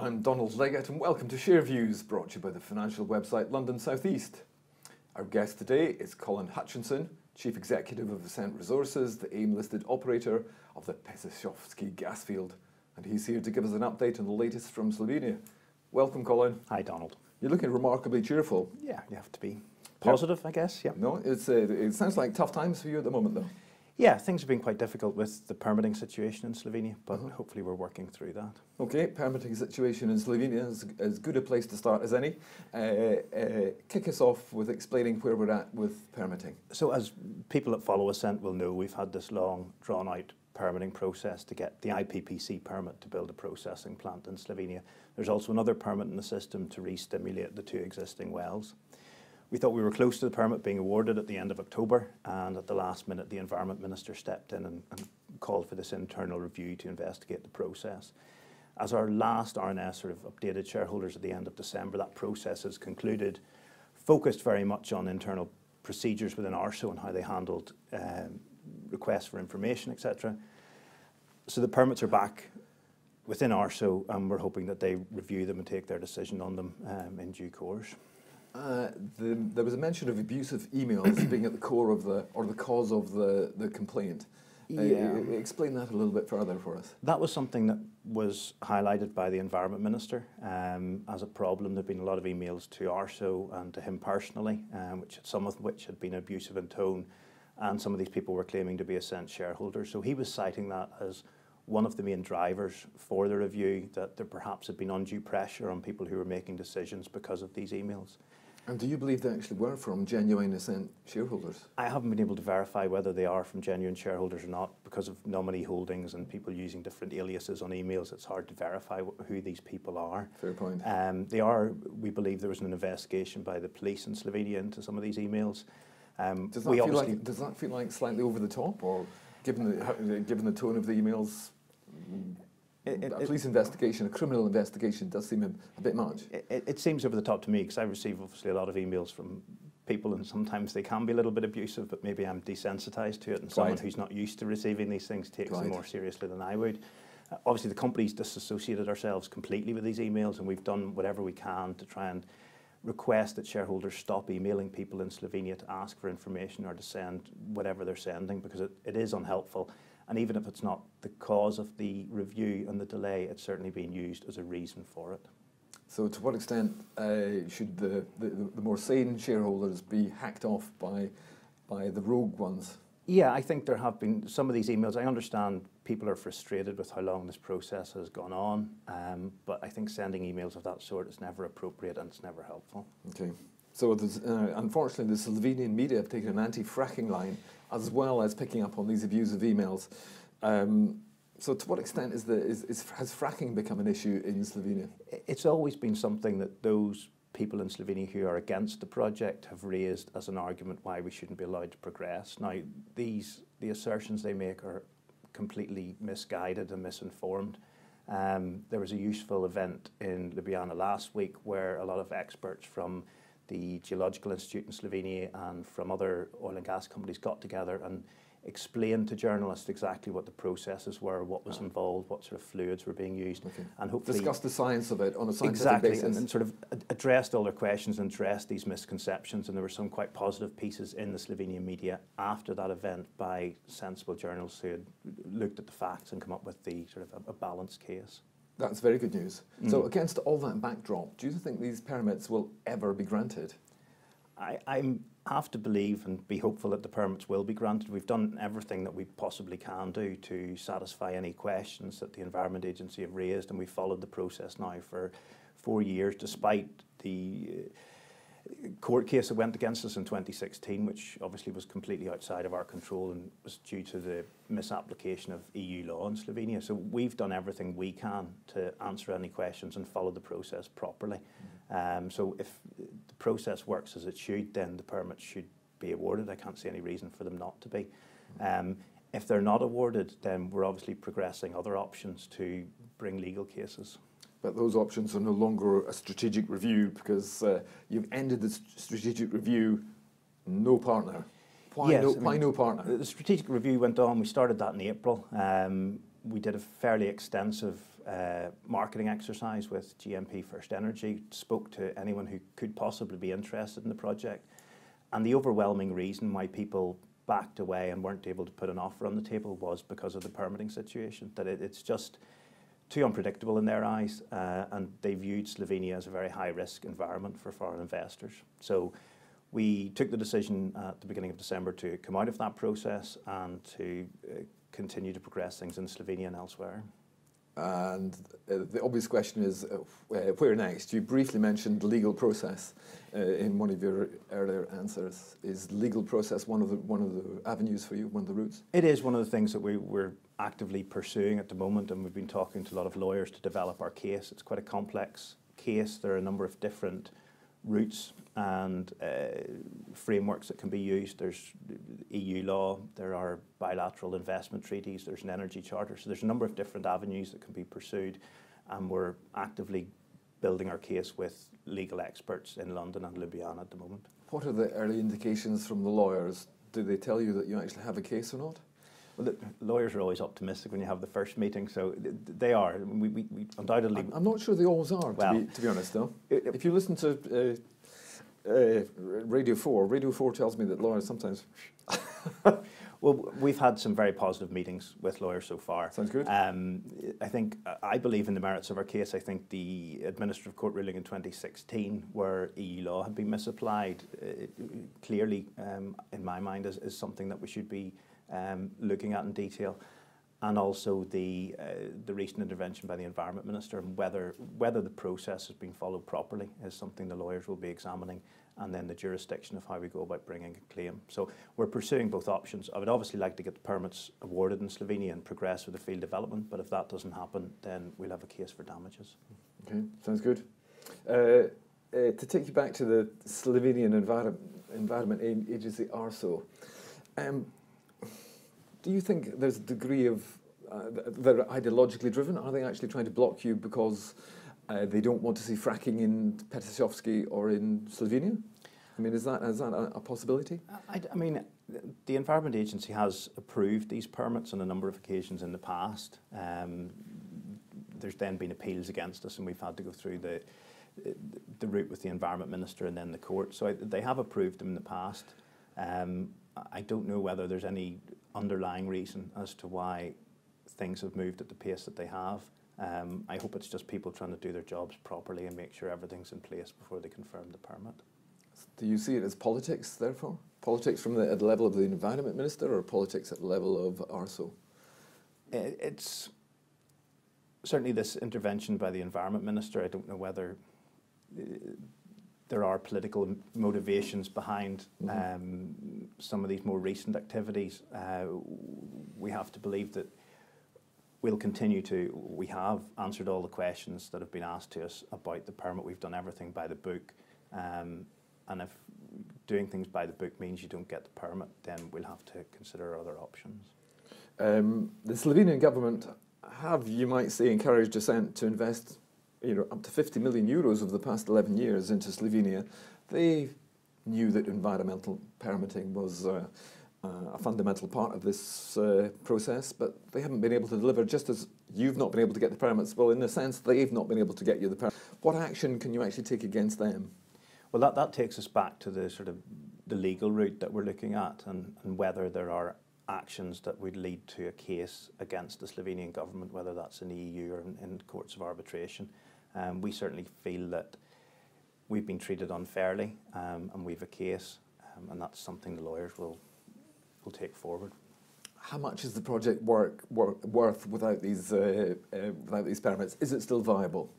I'm Donald Leggett and welcome to Share Views, brought to you by the financial website London South East. Our guest today is Colin Hutchinson, Chief Executive of Ascent Resources, the AIM-listed operator of the Pesishovsky gas field. And he's here to give us an update on the latest from Slovenia. Welcome, Colin. Hi, Donald. You're looking remarkably cheerful. Yeah, you have to be positive, I guess. Yeah. No, it sounds like tough times for you at the moment, though. Yeah, things have been quite difficult with the permitting situation in Slovenia, but hopefully we're working through that. Okay, permitting situation in Slovenia is as good a place to start as any. Kick us off with explaining where we're at with permitting. So as people that follow Ascent will know, we've had this long, drawn-out permitting process to get the IPPC permit to build a processing plant in Slovenia. There's also another permit in the system to re-stimulate the two existing wells. We thought we were close to the permit being awarded at the end of October, and at the last minute the Environment Minister stepped in and called for this internal review to investigate the process. As our last RNS sort of updated shareholders at the end of December, that process has concluded, focused very much on internal procedures within ARSO and how they handled requests for information, etc. So the permits are back within ARSO, and we're hoping that they review them and take their decision on them in due course. There was a mention of abusive emails being at the core of the cause of the complaint. Yeah. Explain that a little bit further for us. That was something that was highlighted by the Environment Minister as a problem. There have been a lot of emails to ARSO and to him personally, some of which had been abusive in tone, and some of these people were claiming to be Ascent shareholders. So he was citing that as one of the main drivers for the review, that there perhaps had been undue pressure on people who were making decisions because of these emails. And do you believe they actually were from genuine Ascent shareholders? I haven't been able to verify whether they are from genuine shareholders or not because of nominee holdings and people using different aliases on emails. It's hard to verify who these people are. Fair point. We believe there was an investigation by the police in Slovenia into some of these emails. Does that feel like slightly over the top, or given the tone of the emails? A police investigation, a criminal investigation, does seem a bit much. It seems over the top to me, because I receive obviously a lot of emails from people, and sometimes they can be a little bit abusive, but maybe I'm desensitized to it, and someone who's not used to receiving these things takes them more seriously than I would. Obviously the company's disassociated ourselves completely with these emails, and we've done whatever we can to try and request that shareholders stop emailing people in Slovenia to ask for information or to send whatever they're sending, because it is unhelpful. And even if it's not the cause of the review and the delay, it's certainly being used as a reason for it. So to what extent should the more sane shareholders be hacked off by the rogue ones? Yeah, I think there have been some of these emails. I understand people are frustrated with how long this process has gone on, but I think sending emails of that sort is never appropriate and it's never helpful. Okay. So unfortunately, the Slovenian media have taken an anti-fracking line, as well as picking up on these abusive emails. So to what extent has fracking become an issue in Slovenia? It's always been something that those people in Slovenia who are against the project have raised as an argument why we shouldn't be allowed to progress. Now, the assertions they make are completely misguided and misinformed. There was a useful event in Ljubljana last week where a lot of experts from the Geological Institute in Slovenia and from other oil and gas companies got together and explained to journalists exactly what the processes were, what was involved, what sort of fluids were being used, and hopefully discuss the science of it on a scientific basis. and sort of addressed all their questions and addressed these misconceptions. And there were some quite positive pieces in the Slovenian media after that event by sensible journalists who had looked at the facts and come up with the sort of a balanced case. That's very good news. So against all that backdrop, do you think these permits will ever be granted? I have to believe and be hopeful that the permits will be granted. We've done everything that we possibly can do to satisfy any questions that the Environment Agency have raised, and we've followed the process now for 4 years, despite the court case that went against us in 2016, which obviously was completely outside of our control and was due to the misapplication of EU law in Slovenia. So we've done everything we can to answer any questions and follow the process properly. So if the process works as it should, then the permits should be awarded. I can't see any reason for them not to be. If they're not awarded, then we're obviously progressing other options to bring legal cases. But those options are no longer a strategic review because you've ended the strategic review, no partner. Why no partner? The strategic review went on. We started that in April. We did a fairly extensive marketing exercise with GMP First Energy, spoke to anyone who could possibly be interested in the project, and the overwhelming reason why people backed away and weren't able to put an offer on the table was because of the permitting situation, that it's just too unpredictable in their eyes, and they viewed Slovenia as a very high-risk environment for foreign investors. So we took the decision at the beginning of December to come out of that process and to continue to progress things in Slovenia and elsewhere. And the obvious question is, where next? You briefly mentioned the legal process in one of your earlier answers. Is legal process one of the avenues for you, one of the routes? It is one of the things that we're actively pursuing at the moment, and we've been talking to a lot of lawyers to develop our case. It's quite a complex case. There are a number of different routes and frameworks that can be used. There's EU law, there are bilateral investment treaties, there's an energy charter. So there's a number of different avenues that can be pursued, and we're actively building our case with legal experts in London and Ljubjiana at the moment. What are the early indications from the lawyers? Do they tell you that you actually have a case or not? Well, the lawyers are always optimistic when you have the first meeting, so they are. We undoubtedly... I'm not sure they always are, well, to be honest, though. If you listen to Radio 4 tells me that lawyers sometimes... Well, we've had some very positive meetings with lawyers so far. Sounds good. I believe in the merits of our case. I think the administrative court ruling in 2016, where EU law had been misapplied, clearly, in my mind, is something that we should be looking at in detail. And also the recent intervention by the Environment Minister, and whether the process has been followed properly is something the lawyers will be examining, and then the jurisdiction of how we go about bringing a claim. So we're pursuing both options. I would obviously like to get the permits awarded in Slovenia and progress with the field development, but if that doesn't happen, then we'll have a case for damages. Okay, sounds good. To take you back to the Slovenian Environment Agency ARSO, do you think there's a degree of, they're ideologically driven? Are they actually trying to block you because they don't want to see fracking in Petisovsky or in Slovenia? I mean, is that a possibility? I mean, the Environment Agency has approved these permits on a number of occasions in the past. There's then been appeals against us, and we've had to go through the route with the Environment Minister and then the court. So they have approved them in the past. I don't know whether there's any underlying reason as to why things have moved at the pace that they have. I hope it's just people trying to do their jobs properly and make sure everything's in place before they confirm the permit. Do you see it as politics, therefore? Politics at the level of the Environment Minister, or politics at the level of ARSO? It's certainly this intervention by the Environment Minister. I don't know whether there are political motivations behind some of these more recent activities. We have to believe that we have answered all the questions that have been asked to us about the permit. We've done everything by the book. And if doing things by the book means you don't get the permit, then we'll have to consider other options. The Slovenian government have, you might say, encouraged Ascent to invest up to 50 million euros over the past 11 years into Slovenia. They knew that environmental permitting was a fundamental part of this process, but they haven't been able to deliver, just as you've not been able to get the permits. Well, in a sense, they've not been able to get you the permits. What action can you actually take against them? Well, that takes us back to the sort of the legal route that we're looking at, and whether there are actions that would lead to a case against the Slovenian government, whether that's in the EU or in courts of arbitration. We certainly feel that we've been treated unfairly, and we've a case, and that's something the lawyers will take forward. How much is the project worth without these permits? Is it still viable?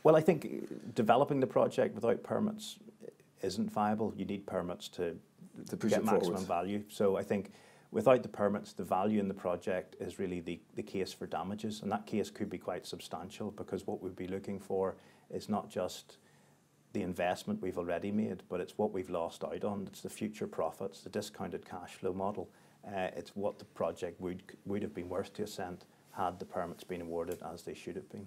Well, I think developing the project without permits isn't viable. You need permits to push get maximum value. So I think without the permits, the value in the project is really the case for damages, and that case could be quite substantial, because what we'd be looking for is not just the investment we've already made, but it's what we've lost out on. It's the future profits, the discounted cash flow model. It's what the project would have been worth to Ascent had the permits been awarded as they should have been.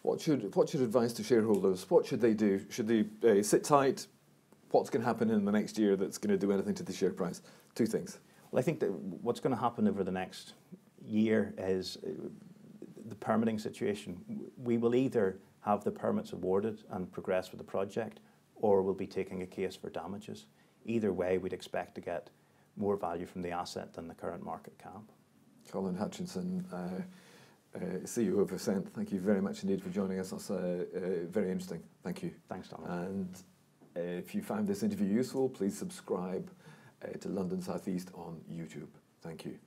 What's your advice to shareholders? What should they do? Should they sit tight? What's going to happen in the next year that's going to do anything to the share price? Two things. Well, I think that what's going to happen over the next year is the permitting situation, we will either have the permits awarded and progress with the project, or we'll be taking a case for damages. Either way, we'd expect to get more value from the asset than the current market cap. Colin Hutchinson, CEO of Ascent, thank you very much indeed for joining us. That's very interesting. Thank you. Thanks, Donald. And if you found this interview useful, please subscribe to London South East on YouTube. Thank you.